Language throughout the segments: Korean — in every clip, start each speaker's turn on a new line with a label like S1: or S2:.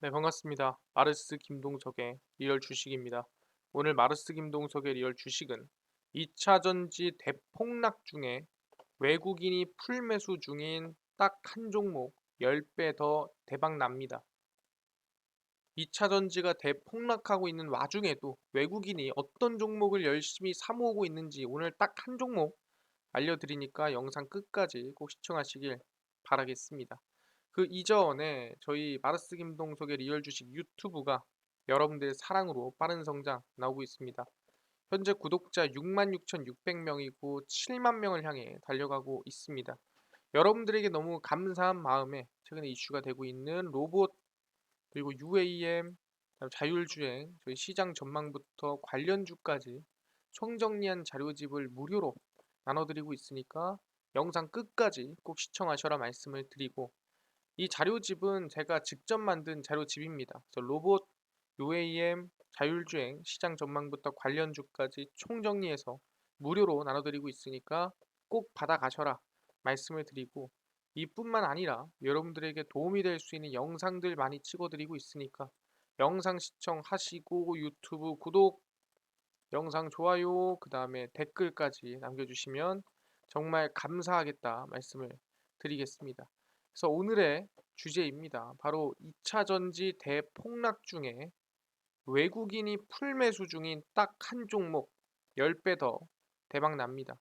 S1: 네, 반갑습니다. 마르스 김동석의 리얼 주식입니다. 오늘 마르스 김동석의 리얼 주식은 2차 전지 대폭락 중에 외국인이 풀매수 중인 딱 한 종목 10배 더 대박 납니다. 2차 전지가 대폭락하고 있는 와중에도 외국인이 어떤 종목을 열심히 사모으고 있는지 오늘 딱 한 종목 알려드리니까 영상 끝까지 꼭 시청하시길 바라겠습니다. 그 이전에 저희 마르스 김동석의 리얼 주식 유튜브가 여러분들의 사랑으로 빠른 성장 나오고 있습니다. 현재 구독자 66,600명이고 7만 명을 향해 달려가고 있습니다. 여러분들에게 너무 감사한 마음에 최근에 이슈가 되고 있는 로봇 그리고 UAM, 자율주행, 저희 시장 전망부터 관련주까지 총정리한 자료집을 무료로 나눠드리고 있으니까 영상 끝까지 꼭 시청하셔라 말씀을 드리고 이 자료집은 제가 직접 만든 자료집입니다. 그래서 로봇, UAM, 자율주행, 시장 전망부터 관련주까지 총정리해서 무료로 나눠드리고 있으니까 꼭 받아가셔라 말씀을 드리고 이뿐만 아니라 여러분들에게 도움이 될 수 있는 영상들 많이 찍어드리고 있으니까 영상 시청하시고 유튜브 구독, 영상 좋아요, 그 다음에 댓글까지 남겨주시면 정말 감사하겠다 말씀을 드리겠습니다. 그래서 오늘의 주제입니다. 바로 2차 전지 대폭락 중에 외국인이 풀매수 중인 딱 한 종목 10배 더 대박 납니다.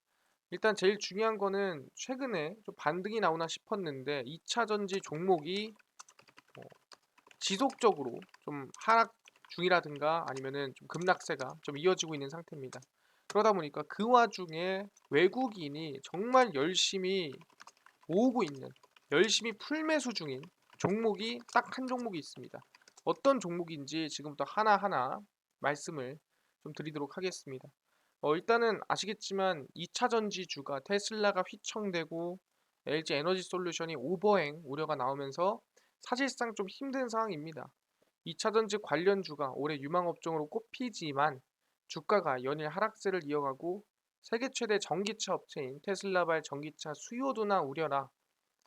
S1: 일단 제일 중요한 거는 최근에 좀 반등이 나오나 싶었는데 2차 전지 종목이 뭐 지속적으로 좀 하락 중이라든가 아니면은 좀 급락세가 좀 이어지고 있는 상태입니다. 그러다 보니까 그 와중에 외국인이 정말 열심히 모으고 있는, 열심히 풀매수 중인 종목이 딱 한 종목이 있습니다. 어떤 종목인지 지금부터 하나하나 말씀을 좀 드리도록 하겠습니다. 일단은 아시겠지만 2차 전지주가 테슬라가 휘청되고 LG 에너지 솔루션이 오버행 우려가 나오면서 사실상 좀 힘든 상황입니다. 2차 전지 관련주가 올해 유망업종으로 꼽히지만 주가가 연일 하락세를 이어가고 세계 최대 전기차 업체인 테슬라발 전기차 수요 둔화 우려라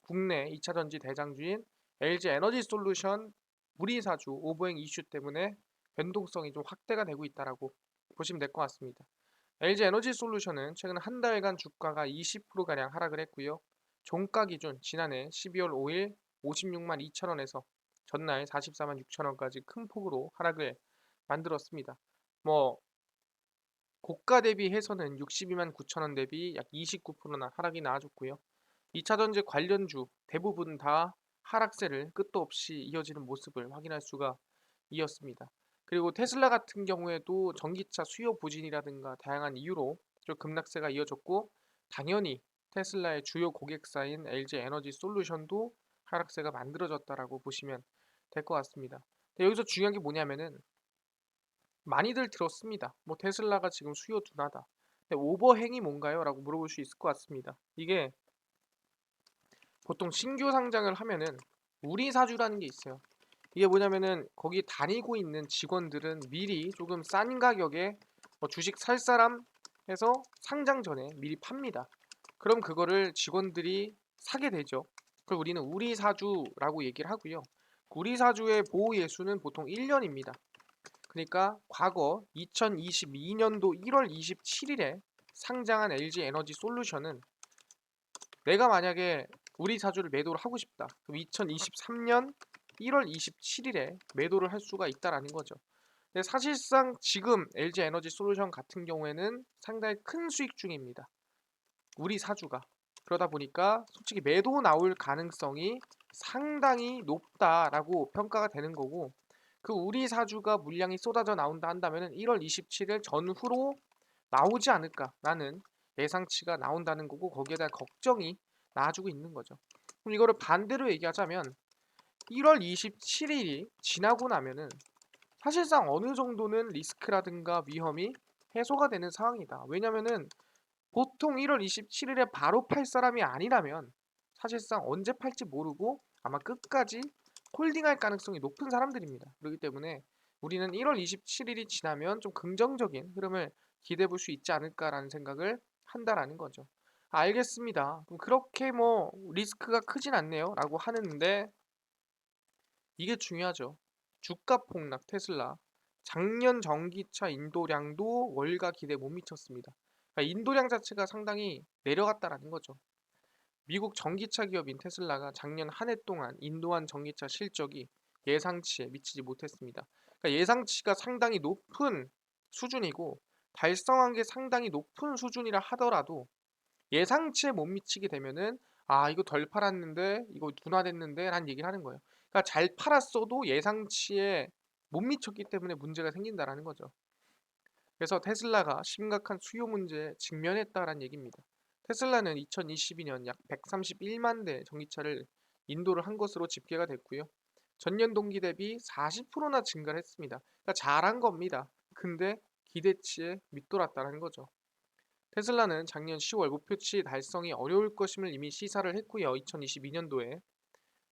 S1: 국내 2차 전지 대장주인 LG 에너지 솔루션 무리사주 오버행 이슈 때문에 변동성이 좀 확대가 되고 있다라고 보시면 될 것 같습니다. LG 에너지 솔루션은 최근 한 달간 주가가 20%가량 하락을 했고요. 종가 기준 지난해 12월 5일 56만 2천 원에서 전날 44만 6천 원까지 큰 폭으로 하락을 만들었습니다. 뭐 고가 대비해서는 62만 9천 원 대비 약 29%나 하락이 나와줬고요. 2차 전지 관련주 대부분 다 하락세를 끝도 없이 이어지는 모습을 확인할 수가 있었습니다. 그리고 테슬라 같은 경우에도 전기차 수요 부진이라든가 다양한 이유로 좀 급락세가 이어졌고 당연히 테슬라의 주요 고객사인 LG 에너지 솔루션도 하락세가 만들어졌다라고 보시면 될 것 같습니다. 근데 여기서 중요한 게 뭐냐면은 많이들 들었습니다. 뭐 테슬라가 지금 수요 둔하다. 근데 오버행이 뭔가요? 라고 물어볼 수 있을 것 같습니다. 이게 보통 신규 상장을 하면은 우리 사주라는 게 있어요. 이게 뭐냐면은 거기 다니고 있는 직원들은 미리 조금 싼 가격에 주식 살 사람 해서 상장 전에 미리 팝니다. 그럼 그거를 직원들이 사게 되죠. 그걸 우리는 우리 사주라고 얘기를 하고요. 우리 사주의 보호 예수는 보통 1년입니다. 그러니까 과거 2022년도 1월 27일에 상장한 LG 에너지 솔루션은 내가 만약에 우리 사주를 매도를 하고 싶다. 그럼 2023년 1월 27일에 매도를 할 수가 있다라는 거죠. 근데 사실상 지금 LG 에너지 솔루션 같은 경우에는 상당히 큰 수익 중입니다. 우리 사주가. 그러다 보니까 솔직히 매도 나올 가능성이 상당히 높다라고 평가가 되는 거고 그 우리 사주가 물량이 쏟아져 나온다 한다면 1월 27일 전후로 나오지 않을까라는 예상치가 나온다는 거고 거기에 대한 걱정이 나와주고 있는 거죠. 그럼 이거를 반대로 얘기하자면 1월 27일이 지나고 나면은 사실상 어느 정도는 리스크라든가 위험이 해소가 되는 상황이다. 왜냐면은 보통 1월 27일에 바로 팔 사람이 아니라면 사실상 언제 팔지 모르고 아마 끝까지 홀딩할 가능성이 높은 사람들입니다. 그렇기 때문에 우리는 1월 27일이 지나면 좀 긍정적인 흐름을 기대해 볼 수 있지 않을까라는 생각을 한다라는 거죠. 알겠습니다. 그럼 그렇게 뭐 리스크가 크진 않네요. 라고 하는데 이게 중요하죠. 주가 폭락 테슬라, 작년 전기차 인도량도 월가 기대에 못 미쳤습니다. 그러니까 인도량 자체가 상당히 내려갔다라는 거죠. 미국 전기차 기업인 테슬라가 작년 한 해 동안 인도한 전기차 실적이 예상치에 미치지 못했습니다. 그러니까 예상치가 상당히 높은 수준이고 달성한 게 상당히 높은 수준이라 하더라도 예상치에 못 미치게 되면은 아 이거 덜 팔았는데 이거 둔화됐는데 라는 얘기를 하는 거예요. 그러니까 잘 팔았어도 예상치에 못 미쳤기 때문에 문제가 생긴다라는 거죠. 그래서 테슬라가 심각한 수요 문제에 직면했다라는 얘기입니다. 테슬라는 2022년 약 131만 대 전기차를 인도를 한 것으로 집계가 됐고요. 전년 동기 대비 40%나 증가를 했습니다. 그러니까 잘한 겁니다. 근데 기대치에 밑돌았다는 거죠. 테슬라는 작년 10월 목표치 달성이 어려울 것임을 이미 시사를 했고요. 2022년도에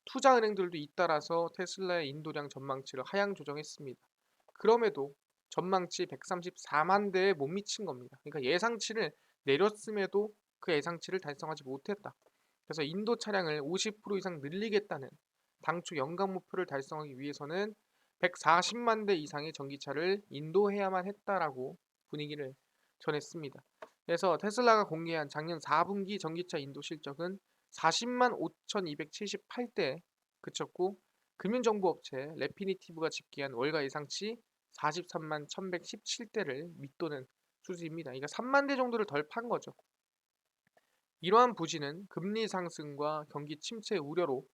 S1: 투자은행들도 잇따라서 테슬라의 인도량 전망치를 하향 조정했습니다. 그럼에도 전망치 134만 대에 못 미친 겁니다. 그러니까 예상치를 내렸음에도 그 예상치를 달성하지 못했다. 그래서 인도 차량을 50% 이상 늘리겠다는 당초 연간 목표를 달성하기 위해서는 140만 대 이상의 전기차를 인도해야만 했다라고 분위기를 전했습니다. 그래서 테슬라가 공개한 작년 4분기 전기차 인도 실적은 40만 5,278대 그쳤고 금융정보업체 레피니티브가 집계한 월가 예상치 43만 1,117대를 밑도는 수준입니다. 그러니까 3만 대 정도를 덜 판 거죠. 이러한 부진은 금리 상승과 경기 침체 우려로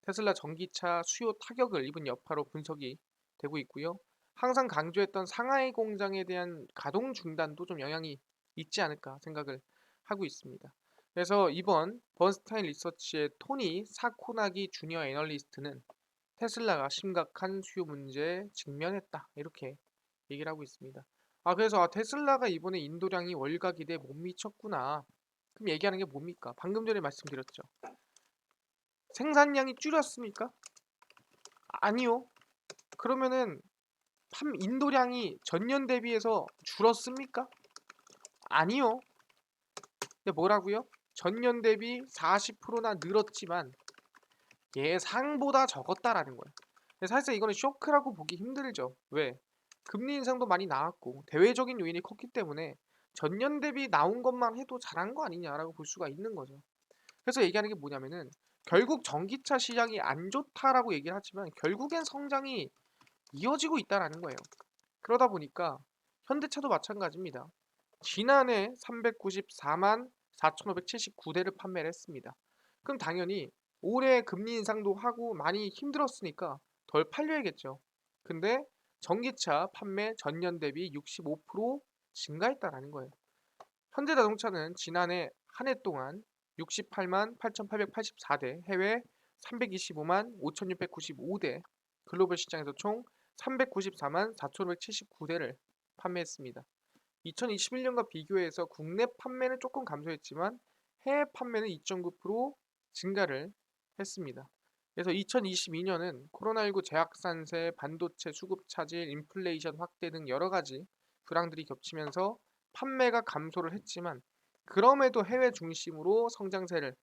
S1: 테슬라 전기차 수요 타격을 입은 여파로 분석이 되고 있고요. 항상 강조했던 상하이 공장에 대한 가동 중단도 좀 영향이 있지 않을까 생각을 하고 있습니다. 그래서 이번 번스타인 리서치의 토니 사코나기 주니어 애널리스트는 테슬라가 심각한 수요 문제에 직면했다 이렇게 얘기를 하고 있습니다. 그래서 테슬라가 이번에 인도량이 월가 기대에 못 미쳤구나. 그럼 얘기하는 게 뭡니까? 방금 전에 말씀드렸죠. 생산량이 줄였습니까? 아니요. 그러면은 인도량이 전년 대비해서 줄었습니까? 아니요. 근데 뭐라고요? 전년 대비 40%나 늘었지만 예상보다 적었다라는 거예요. 사실상 이거는 쇼크라고 보기 힘들죠. 왜? 금리 인상도 많이 나왔고 대외적인 요인이 컸기 때문에 전년 대비 나온 것만 해도 잘한 거 아니냐라고 볼 수가 있는 거죠. 그래서 얘기하는 게 뭐냐면은 결국 전기차 시장이 안 좋다라고 얘기를 하지만 결국엔 성장이 이어지고 있다라는 거예요. 그러다 보니까 현대차도 마찬가지입니다. 지난해 394만 4,579대를 판매를 했습니다. 그럼 당연히 올해 금리 인상도 하고 많이 힘들었으니까 덜 팔려야겠죠. 근데 전기차 판매 전년 대비 65% 증가했다라는 거예요. 현대자동차는 지난해 한 해 동안 68만 8,884대, 해외 325만 5,695대, 글로벌 시장에서 총 394만 4,579대를 판매했습니다. 2021년과 비교해서 국내 판매는 조금 감소했지만 해외 판매는 2.9% 증가를 했습니다. 그래서 2022년은 코로나19 재확산세, 반도체 수급 차질, 인플레이션 확대 등 여러 가지 불황들이 겹치면서 판매가 감소를 했지만 그럼에도 해외 중심으로 성장세를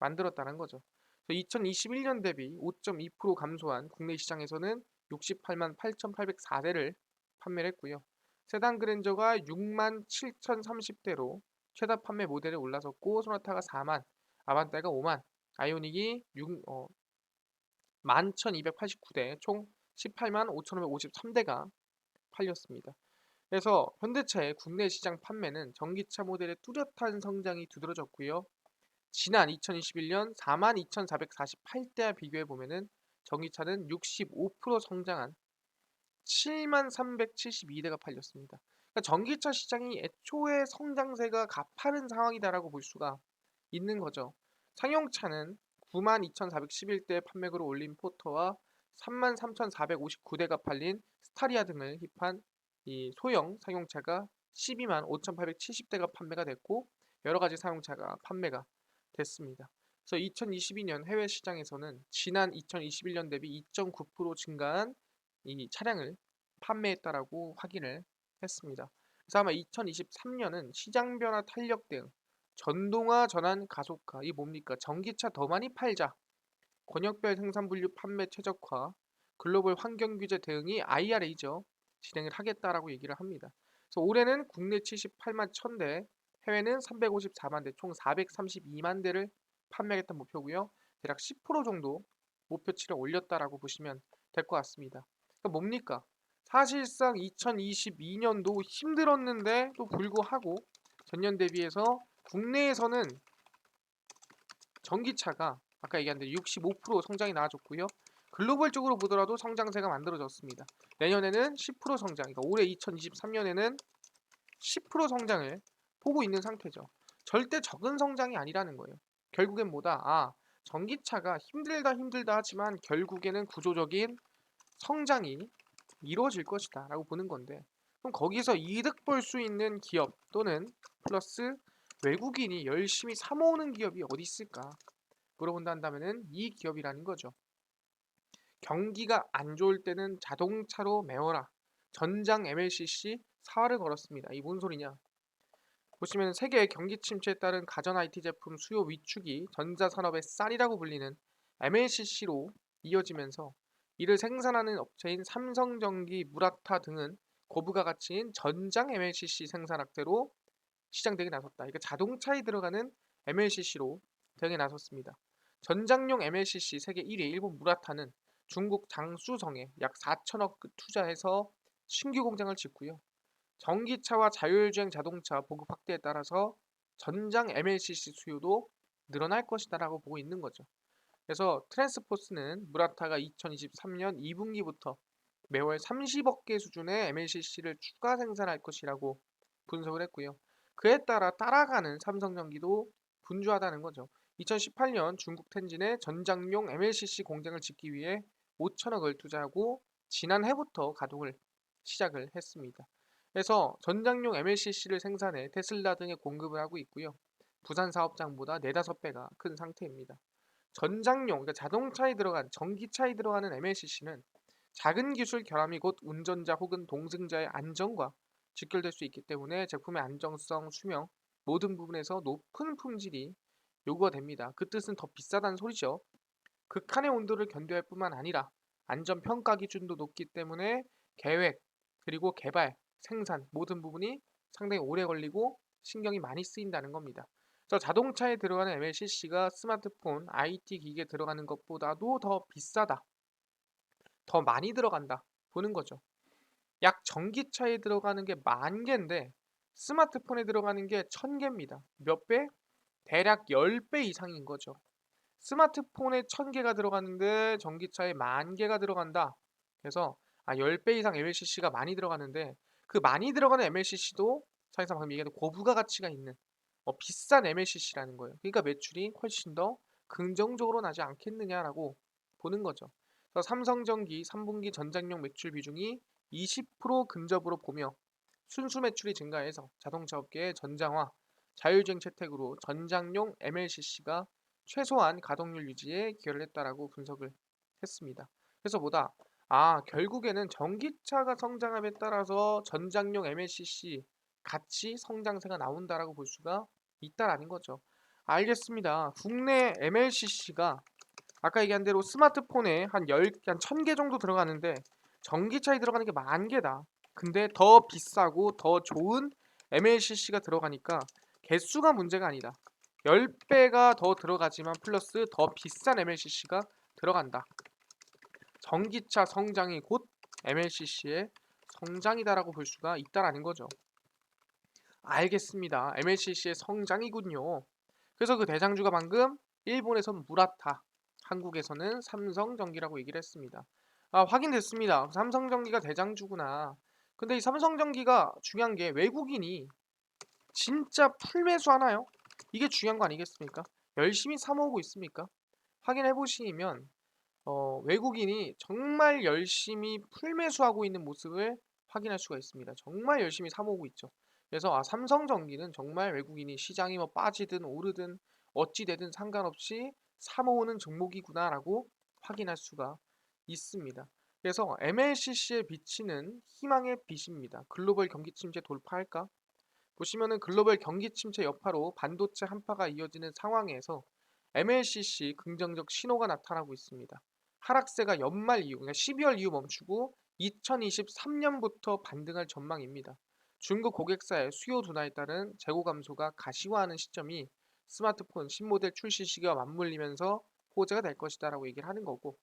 S1: 만들었다는 거죠. 2021년 대비 5.2% 감소한 국내 시장에서는 68만 8,804대를 판매를 했고요. 세단 그랜저가 6만 7,030대로 최다 판매 모델에 올라섰고 소나타가 4만, 아반떼가 5만, 아이오닉이 11,289대, 총 18만 5,553대가 팔렸습니다. 그래서 현대차의 국내 시장 판매는 전기차 모델의 뚜렷한 성장이 두드러졌고요. 지난 2021년 42,448대와 비교해 보면은 전기차는 65% 성장한 7만 372대가 팔렸습니다. 그러니까 전기차 시장이 애초에 성장세가 가파른 상황이다라고 볼 수가 있는 거죠. 상용차는 9만 2,411대 판매고를 올린 포터와 3만 3,459대가 팔린 스타리아 등을 힙한 이 소형 상용차가 12만 5,870대가 판매가 됐고 여러 가지 상용차가 판매가 됐습니다. 그래서 2022년 해외 시장에서는 지난 2021년 대비 2.9% 증가한 이 차량을 판매했다라고 확인을 했습니다. 그래서 아마 2023년은 시장 변화 탄력 등 전동화 전환 가속화 이 뭡니까? 전기차 더 많이 팔자. 권역별 생산 분류 판매 최적화, 글로벌 환경 규제 대응이 IRA죠. 진행을 하겠다라고 얘기를 합니다. 그래서 올해는 국내 78만 1000대, 해외는 354만 대, 총 432만 대를 판매하겠다는 목표고요. 대략 10% 정도 목표치를 올렸다라고 보시면 될 것 같습니다. 그러니까 뭡니까? 사실상 2022년도 힘들었는데도 불구하고 전년 대비해서 국내에서는 전기차가 아까 얘기한 대로 65% 성장이 나와줬고요. 글로벌적으로 보더라도 성장세가 만들어졌습니다. 내년에는 10% 성장, 그러니까 올해 2023년에는 10% 성장을 보고 있는 상태죠. 절대 적은 성장이 아니라는 거예요. 결국엔 뭐다? 전기차가 힘들다 하지만 결국에는 구조적인 성장이 이루어질 것이다 라고 보는 건데, 그럼 거기서 이득 볼 수 있는 기업 또는 플러스 외국인이 열심히 사모으는 기업이 어디 있을까 물어본다 한다면은 이 기업이라는 거죠. 경기가 안 좋을 때는 자동차로 메워라. 전장 MLCC 사활을 걸었습니다. 이 뭔 소리냐? 보시면 세계 경기 침체에 따른 가전 IT 제품 수요 위축이 전자산업의 쌀이라고 불리는 MLCC로 이어지면서 이를 생산하는 업체인 삼성전기, 무라타 등은 고부가 가치인 전장 MLCC 생산 확대로 시장 대응에 나섰다. 그러니까 자동차에 들어가는 MLCC로 대응에 나섰습니다. 전장용 MLCC 세계 1위 일본 무라타는 중국 장쑤성에 약 4천억 투자해서 신규 공장을 짓고요. 전기차와 자율주행 자동차 보급 확대에 따라서 전장 MLCC 수요도 늘어날 것이다라고 보고 있는 거죠. 그래서 트랜스포스는 무라타가 2023년 2분기부터 매월 30억 개 수준의 MLCC를 추가 생산할 것이라고 분석을 했고요. 그에 따라 따라가는 삼성전기도 분주하다는 거죠. 2018년 중국 텐진에 전장용 MLCC 공장을 짓기 위해 5천억을 투자하고 지난해부터 가동을 시작을 했습니다. 그래서 전장용 MLCC를 생산해 테슬라 등에 공급을 하고 있고요. 부산 사업장보다 4, 5배가 큰 상태입니다. 전장용, 그러니까 자동차에 들어간 전기차에 들어가는 MLCC는 작은 기술 결함이 곧 운전자 혹은 동승자의 안전과 직결될 수 있기 때문에 제품의 안정성, 수명 모든 부분에서 높은 품질이 요구가 됩니다. 그 뜻은 더 비싸다는 소리죠. 극한의 온도를 견뎌야 할 뿐만 아니라 안전 평가 기준도 높기 때문에 계획 그리고 개발, 생산 모든 부분이 상당히 오래 걸리고 신경이 많이 쓰인다는 겁니다. 그래서 자동차에 들어가는 MLCC가 스마트폰, IT 기기에 들어가는 것보다도 더 비싸다, 더 많이 들어간다 보는 거죠. 약 전기차에 들어가는 게 10,000개인데 스마트폰에 들어가는 게 1,000개입니다. 몇 배? 대략 10배 이상인 거죠. 스마트폰에 1,000개가 들어가는데 전기차에 10,000개가 들어간다. 그래서 10배 이상 MLCC가 많이 들어가는데 그 많이 들어가는 MLCC도 사실상 방금 얘기한 고부가 가치가 있는 비싼 MLCC라는 거예요. 그러니까 매출이 훨씬 더 긍정적으로 나지 않겠느냐라고 보는 거죠. 그래서 삼성전기 3분기 전장용 매출 비중이 20% 근접으로 보며 순수 매출이 증가해서 자동차 업계의 전장화, 자율주행 채택으로 전장용 MLCC가 최소한 가동률 유지에 기여를 했다라고 분석을 했습니다. 그래서 뭐다? 결국에는 전기차가 성장함에 따라서 전장용 MLCC 같이 성장세가 나온다라고 볼 수가 있다라는 거죠. 알겠습니다. 국내 MLCC가 아까 얘기한 대로 스마트폰에 한 1000개 정도 들어가는데 전기차에 들어가는 게 10,000개다. 근데 더 비싸고 더 좋은 MLCC가 들어가니까 개수가 문제가 아니다. 10배가 더 들어가지만 플러스 더 비싼 MLCC가 들어간다. 전기차 성장이 곧 MLCC의 성장이다라고 볼 수가 있다라는 거죠. 알겠습니다. MLCC의 성장이군요. 그래서 그 대장주가 방금 일본에선 무라타, 한국에서는 삼성전기라고 얘기를 했습니다. 확인됐습니다. 삼성전기가 대장주구나. 근데 이 삼성전기가 중요한 게 외국인이 진짜 풀매수 하나요? 이게 중요한 거 아니겠습니까? 열심히 사모으고 있습니까? 확인해 보시면 외국인이 정말 열심히 풀매수하고 있는 모습을 확인할 수가 있습니다. 정말 열심히 사모으고 있죠. 그래서 삼성전기는 정말 외국인이 시장이 뭐 빠지든 오르든 어찌 되든 상관없이 사모으는 종목이구나라고 확인할 수가 있습니다. 그래서 MLCC에 비치는 희망의 빛입니다. 글로벌 경기 침체 돌파할까? 보시면은 글로벌 경기 침체 여파로 반도체 한파가 이어지는 상황에서 MLCC 긍정적 신호가 나타나고 있습니다. 하락세가 연말 이후, 그러니까 12월 이후 멈추고 2023년부터 반등할 전망입니다. 중국 고객사의 수요 둔화에 따른 재고 감소가 가시화하는 시점이 스마트폰 신모델 출시 시기와 맞물리면서 호재가 될 것이다라고 얘기를 하는 거고,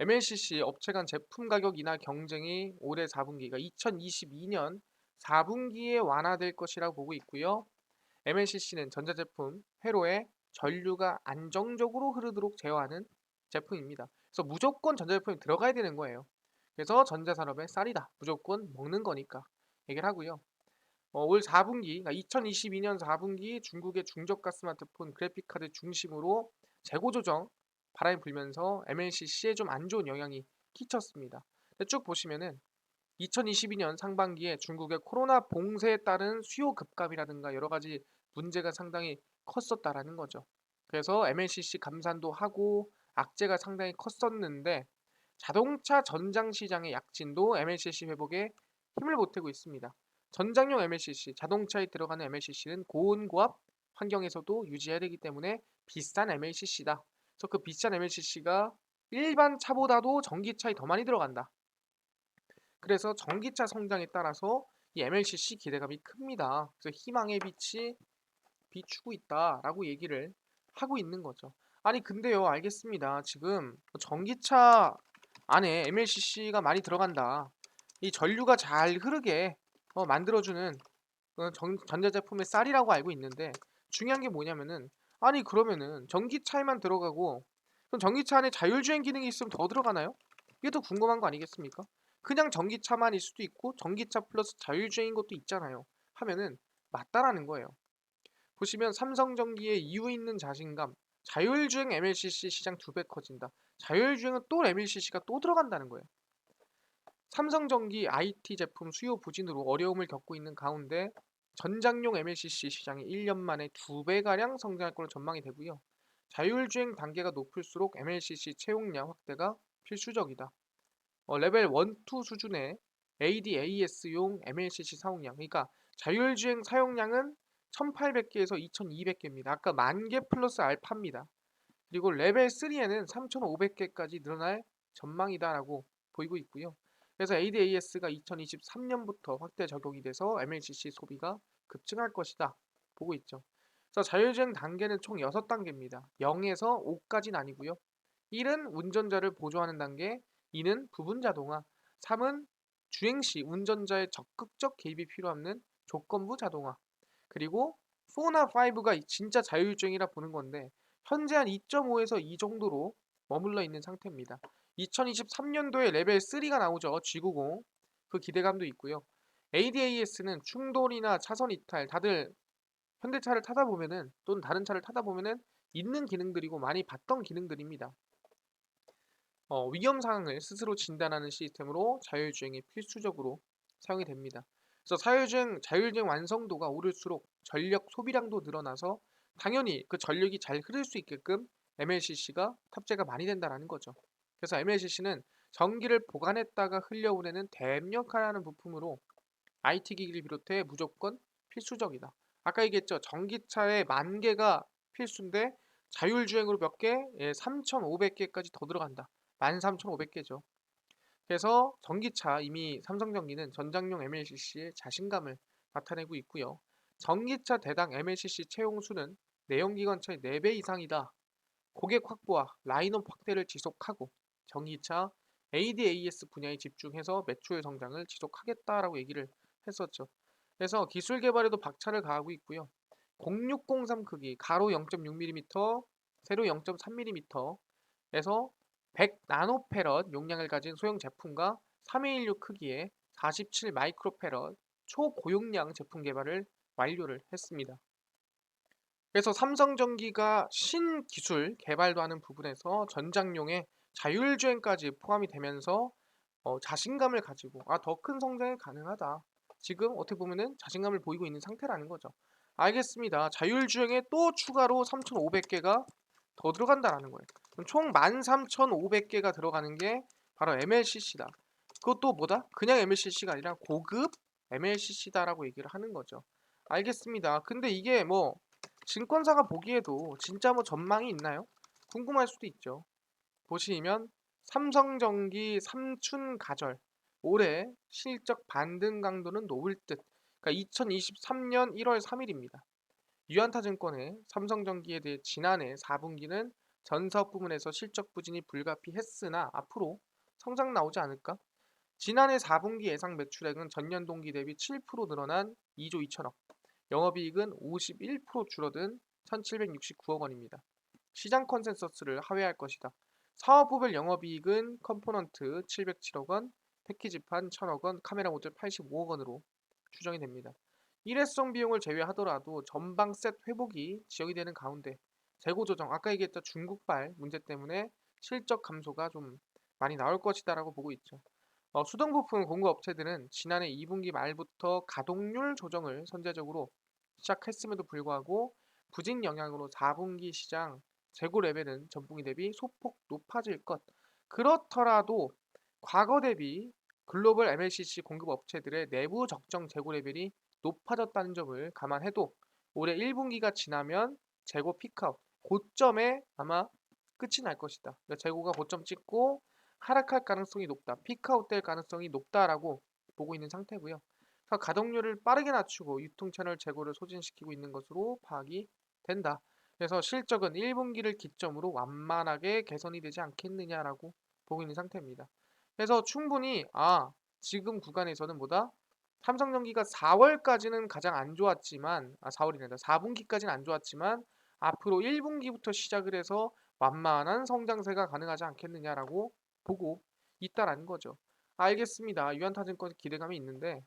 S1: MLCC 업체 간 제품 가격 인하 경쟁이 올해 4분기, 그러니까 2022년 4분기에 완화될 것이라고 보고 있고요. MLCC는 전자제품 회로에 전류가 안정적으로 흐르도록 제어하는 제품입니다. 그래서 무조건 전자제품이 들어가야 되는 거예요. 그래서 전자산업의 쌀이다. 무조건 먹는 거니까 얘기를 하고요. 올 4분기, 그러니까 2022년 4분기 중국의 중저가 스마트폰 그래픽카드 중심으로 재고 조정 바람이 불면서 MLCC에 좀 안 좋은 영향이 끼쳤습니다. 쭉 보시면은 2022년 상반기에 중국의 코로나 봉쇄에 따른 수요 급감이라든가 여러 가지 문제가 상당히 컸었다라는 거죠. 그래서 MLCC 감산도 하고 악재가 상당히 컸었는데 자동차 전장 시장의 약진도 MLCC 회복에 힘을 보태고 있습니다. 전장용 MLCC, 자동차에 들어가는 MLCC는 고온고압 환경에서도 유지해야 되기 때문에 비싼 MLCC다. 그래서 그 비싼 MLCC가 일반 차보다도 전기차에 더 많이 들어간다. 그래서 전기차 성장에 따라서 이 MLCC 기대감이 큽니다. 그래서 희망의 빛이 비추고 있다라고 얘기를 하고 있는 거죠. 아니 근데요, 알겠습니다. 지금 전기차 안에 MLCC가 많이 들어간다. 이 전류가 잘 흐르게 만들어주는 전자제품의 쌀이라고 알고 있는데, 중요한 게 뭐냐면은, 아니 그러면은 전기차에만 들어가고 그럼 전기차 안에 자율주행 기능이 있으면 더 들어가나요? 이게 더 궁금한 거 아니겠습니까? 그냥 전기차만일 수도 있고 전기차 플러스 자율주행인 것도 있잖아요. 하면은 맞다라는 거예요. 보시면 삼성전기의 이유 있는 자신감, 자율주행 MLCC 시장 2배 커진다. 자율주행은 또 MLCC가 또 들어간다는 거예요. 삼성전기 IT 제품 수요 부진으로 어려움을 겪고 있는 가운데 전장용 MLCC 시장이 1년 만에 2배가량 성장할 것으로 전망이 되고요. 자율주행 단계가 높을수록 MLCC 채용량 확대가 필수적이다. 레벨 1, 2 수준의 ADAS용 MLCC 사용량, 그러니까 자율주행 사용량은 1800개에서 2200개입니다. 아까 10,000개 플러스 알파입니다. 그리고 레벨 3에는 3500개까지 늘어날 전망이다라고 보이고 있고요. 그래서 ADAS가 2023년부터 확대 적용이 돼서 MLCC 소비가 급증할 것이다 보고 있죠. 그래서 자율주행 단계는 총 6단계입니다. 0에서 5까지는 아니고요. 1은 운전자를 보조하는 단계, 2는 부분 자동화, 3은 주행 시 운전자의 적극적 개입이 필요 없는 조건부 자동화, 그리고 4나 5가 진짜 자율주행이라 보는 건데 현재 한 2.5에서 2 정도로 머물러 있는 상태입니다. 2023년도에 레벨 3가 나오죠. G90. 그 기대감도 있고요. ADAS는 충돌이나 차선 이탈, 다들 현대차를 타다 보면은 또는 다른 차를 타다 보면은 있는 기능들이고 많이 봤던 기능들입니다. 위험 상황을 스스로 진단하는 시스템으로 자율주행이 필수적으로 사용이 됩니다. 그래서 자율주행 완성도가 오를수록 전력 소비량도 늘어나서 당연히 그 전력이 잘 흐를 수 있게끔 MLCC가 탑재가 많이 된다는 거죠. 그래서 MLCC는 전기를 보관했다가 흘려보내는 대역할하는 부품으로 IT 기기를 비롯해 무조건 필수적이다. 아까 얘기했죠. 전기차에 10,000개가 필수인데 자율주행으로 몇 개? 3,500개까지 더 들어간다. 13,500개죠. 그래서 전기차, 이미 삼성전기는 전장용 MLCC의 자신감을 나타내고 있고요. 전기차 대당 MLCC 채용 수는 내연기관차의 4배 이상이다. 고객 확보와 라인업 확대를 지속하고 전기차 ADAS 분야에 집중해서 매출 성장을 지속하겠다라고 얘기를 했었죠. 그래서 기술 개발에도 박차를 가하고 있고요. 0603 크기, 가로 0.6mm, 세로 0.3mm에서 100 나노페럿 용량을 가진 소형 제품과 3216 크기의 47 마이크로페럿 초고용량 제품 개발을 완료를 했습니다. 그래서 삼성전기가 신기술 개발도 하는 부분에서 전장용의 자율주행까지 포함이 되면서 자신감을 가지고 더 큰 성장이 가능하다. 지금 어떻게 보면은 자신감을 보이고 있는 상태라는 거죠. 알겠습니다. 자율주행에 또 추가로 3,500개가 더 들어간다라는 거예요. 그럼 총 13,500개가 들어가는 게 바로 MLCC다. 그것도 뭐다? 그냥 MLCC가 아니라 고급 MLCC다라고 얘기를 하는 거죠. 알겠습니다. 근데 이게 뭐 증권사가 보기에도 진짜 뭐 전망이 있나요? 궁금할 수도 있죠. 보시면 삼성전기 삼춘가절 올해 실적 반등 강도는 높을 듯. 그러니까 2023년 1월 3일입니다. 유안타증권의 삼성전기에 대해 지난해 4분기는 전사업 부문에서 실적 부진이 불가피했으나 앞으로 성장 나오지 않을까? 지난해 4분기 예상 매출액은 전년 동기 대비 7% 늘어난 2조 2천억, 영업이익은 51% 줄어든 1,769억 원입니다. 시장 컨센서스를 하회할 것이다. 사업부별 영업이익은 컴포넌트 707억 원, 패키지판 1,000억 원, 카메라 모듈 85억 원으로 추정이 됩니다. 일회성 비용을 제외하더라도 전방 셋 회복이 지역이 되는 가운데 재고 조정, 아까 얘기했던 중국발 문제 때문에 실적 감소가 좀 많이 나올 것이다라고 보고 있죠. 수동 부품 공급업체들은 지난해 2분기 말부터 가동률 조정을 선제적으로 시작했음에도 불구하고 부진 영향으로 4분기 시장 재고 레벨은 전분기 대비 소폭 높아질 것. 그렇더라도 과거 대비 글로벌 MLCC 공급업체들의 내부 적정 재고 레벨이 높아졌다는 점을 감안해도 올해 1분기가 지나면 재고 피크아웃, 고점에 아마 끝이 날 것이다. 그러니까 재고가 고점 찍고 하락할 가능성이 높다. 피크아웃 될 가능성이 높다라고 보고 있는 상태고요. 그래서 가동률을 빠르게 낮추고 유통 채널 재고를 소진시키고 있는 것으로 파악이 된다. 그래서 실적은 1분기를 기점으로 완만하게 개선이 되지 않겠느냐라고 보고 있는 상태입니다. 그래서 충분히 지금 구간에서는 뭐다? 삼성전기가 4월까지는 가장 안 좋았지만 4월이란다. 4분기까지는 안 좋았지만 앞으로 1분기부터 시작을 해서 완만한 성장세가 가능하지 않겠느냐라고 보고 있다라는 거죠. 알겠습니다. 유한타증권 기대감이 있는데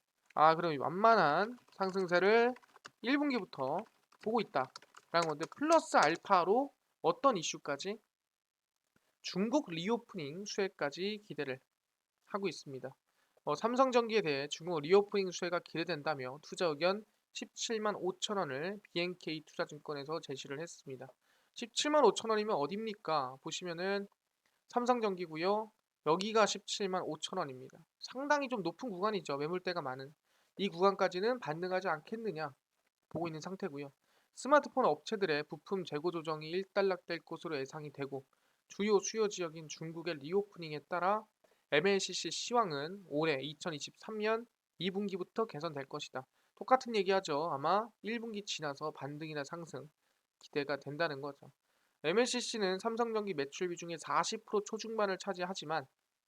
S1: 그럼 이 완만한 상승세를 1분기부터 보고 있다라는 건데 플러스 알파로 어떤 이슈까지? 중국 리오프닝 수혜까지 기대를 하고 있습니다. 삼성전기에 대해 중국 리오프닝 수혜가 기대된다며 투자 의견 17만 5천 원을 BNK 투자증권에서 제시를 했습니다. 17만 5천 원이면 어딥니까? 보시면은 삼성전기고요. 여기가 17만 5천 원입니다. 상당히 좀 높은 구간이죠. 매물대가 많은. 이 구간까지는 반등하지 않겠느냐 보고 있는 상태고요. 스마트폰 업체들의 부품 재고 조정이 일단락될 것으로 예상이 되고 주요 수요 지역인 중국의 리오프닝에 따라 MLCC 시황은 올해 2023년 2분기부터 개선될 것이다. 똑같은 얘기하죠. 아마 1분기 지나서 반등이나 상승 기대가 된다는 거죠. MLCC는 삼성전기 매출 비중의 40% 초중반을 차지하지만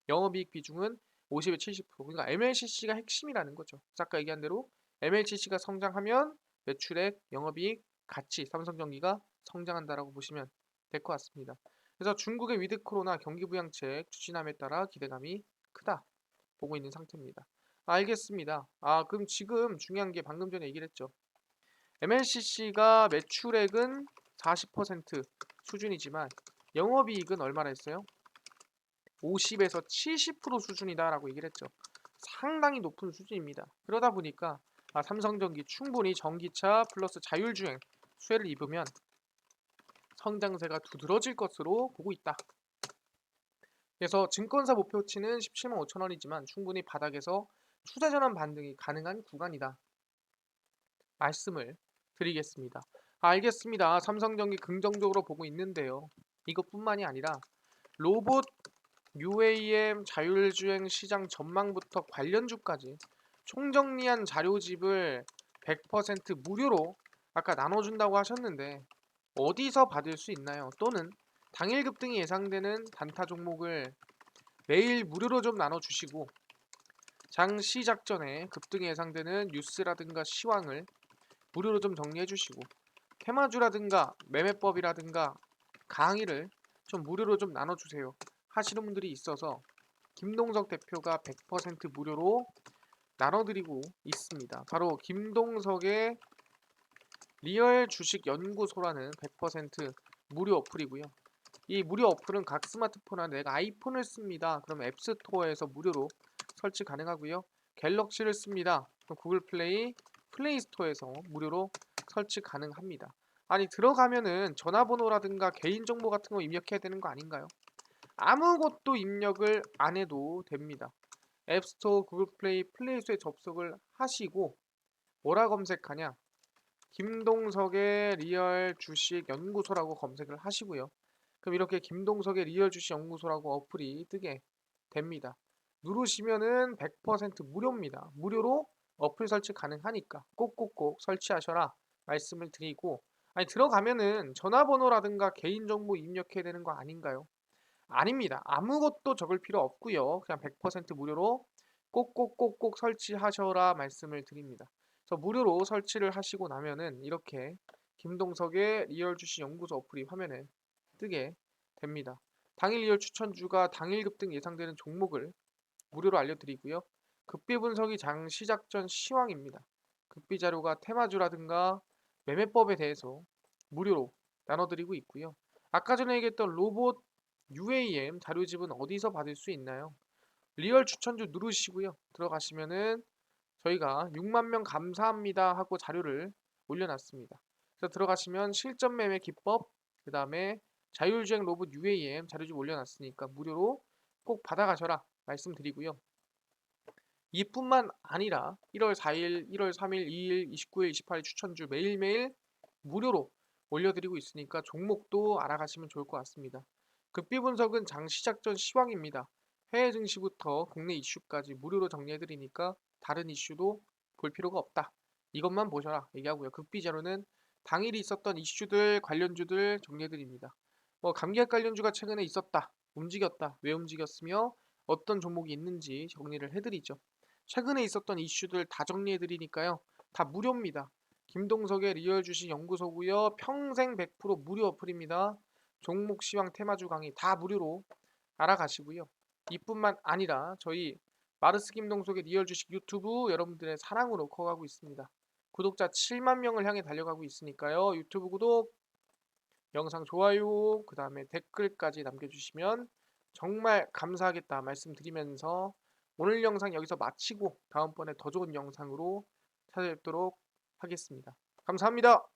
S1: 영업이익 비중은 50에 70%. 그러니까 MLCC가 핵심이라는 거죠. 아까 얘기한 대로 MLCC가 성장하면 매출액, 영업이익 같이 삼성전기가 성장한다라고 보시면 될 것 같습니다. 그래서 중국의 위드 코로나 경기 부양책 추진함에 따라 기대감이 크다 보고 있는 상태입니다. 알겠습니다. 그럼 지금 중요한 게 방금 전에 얘기를 했죠. MLCC가 매출액은 40% 수준이지만 영업이익은 얼마나 했어요? 50에서 70% 수준이다라고 얘기를 했죠. 상당히 높은 수준입니다. 그러다 보니까 삼성전기 충분히 전기차 플러스 자율주행 수혜를 입으면 성장세가 두드러질 것으로 보고 있다. 그래서 증권사 목표치는 17만 5천 원이지만 충분히 바닥에서 추세 전환 반등이 가능한 구간이다. 말씀을 드리겠습니다. 알겠습니다. 삼성전기 긍정적으로 보고 있는데요. 이것뿐만이 아니라 로봇 UAM 자율주행 시장 전망부터 관련주까지 총정리한 자료집을 100% 무료로 아까 나눠준다고 하셨는데 어디서 받을 수 있나요? 또는 당일 급등이 예상되는 단타 종목을 매일 무료로 좀 나눠주시고 장 시작 전에 급등이 예상되는 뉴스라든가 시황을 무료로 좀 정리해 주시고 테마주라든가 매매법이라든가 강의를 좀 무료로 좀 나눠주세요 하시는 분들이 있어서 김동석 대표가 100% 무료로 나눠드리고 있습니다. 바로 김동석의 리얼 주식 연구소라는 100% 무료 어플이고요. 이 무료 어플은 각 스마트폰에 내가 아이폰을 씁니다. 그럼 앱스토어에서 무료로 설치 가능하고요. 갤럭시를 씁니다. 그럼 구글 플레이, 플레이스토어에서 무료로 설치 가능합니다. 아니 들어가면은 전화번호라든가 개인정보 같은 거 입력해야 되는 거 아닌가요? 아무것도 입력을 안 해도 됩니다. 앱스토어, 구글 플레이, 플레이스토어에 접속을 하시고 뭐라 검색하냐? 김동석의 리얼 주식 연구소라고 검색을 하시고요. 그럼 이렇게 김동석의 리얼 주식 연구소라고 어플이 뜨게 됩니다. 누르시면은 100% 무료입니다. 무료로 어플 설치 가능하니까 꼭꼭꼭 설치하셔라 말씀을 드리고, 아니 들어가면은 전화번호라든가 개인정보 입력해야 되는 거 아닌가요? 아닙니다. 아무것도 적을 필요 없고요. 그냥 100% 무료로 꼭꼭꼭꼭 설치하셔라 말씀을 드립니다. 그래서 무료로 설치를 하시고 나면은 이렇게 김동석의 리얼 주식 연구소 어플이 화면에 뜨게 됩니다. 당일 리얼 추천주가 당일 급등 예상되는 종목을 무료로 알려드리고요. 급비 분석이 장 시작 전 시황입니다. 급비 자료가 테마주라든가 매매법에 대해서 무료로 나눠드리고 있고요. 아까 전에 얘기했던 로봇 UAM 자료집은 어디서 받을 수 있나요? 리얼 추천주 누르시고요. 들어가시면은 저희가 6만 명 감사합니다 하고 자료를 올려놨습니다. 그래서 들어가시면 실전 매매 기법, 그 다음에 자율주행 로봇 UAM 자료집 올려놨으니까 무료로 꼭 받아가셔라 말씀드리고요. 이뿐만 아니라 1월 4일, 1월 3일, 2일, 29일, 28일 추천주 매일매일 무료로 올려드리고 있으니까 종목도 알아가시면 좋을 것 같습니다. 급비 분석은 장 시작 전 시황입니다. 해외 증시부터 국내 이슈까지 무료로 정리해드리니까 다른 이슈도 볼 필요가 없다. 이것만 보셔라 얘기하고요. 급비 자료는 당일이 있었던 이슈들, 관련주들 정리해드립니다. 뭐 감기약 관련주가 최근에 있었다, 움직였다, 왜 움직였으며 어떤 종목이 있는지 정리를 해드리죠. 최근에 있었던 이슈들 다 정리해드리니까요. 다 무료입니다. 김동석의 리얼 주식 연구소고요. 평생 100% 무료 어플입니다. 종목 시황 테마주 강의 다 무료로 알아가시고요. 이뿐만 아니라 저희 마르스 김동석의 리얼 주식 유튜브 여러분들의 사랑으로 커가고 있습니다. 구독자 7만 명을 향해 달려가고 있으니까요. 유튜브 구독, 영상 좋아요, 그 다음에 댓글까지 남겨주시면 정말 감사하겠다 말씀드리면서 오늘 영상 여기서 마치고 다음번에 더 좋은 영상으로 찾아뵙도록 하겠습니다. 감사합니다.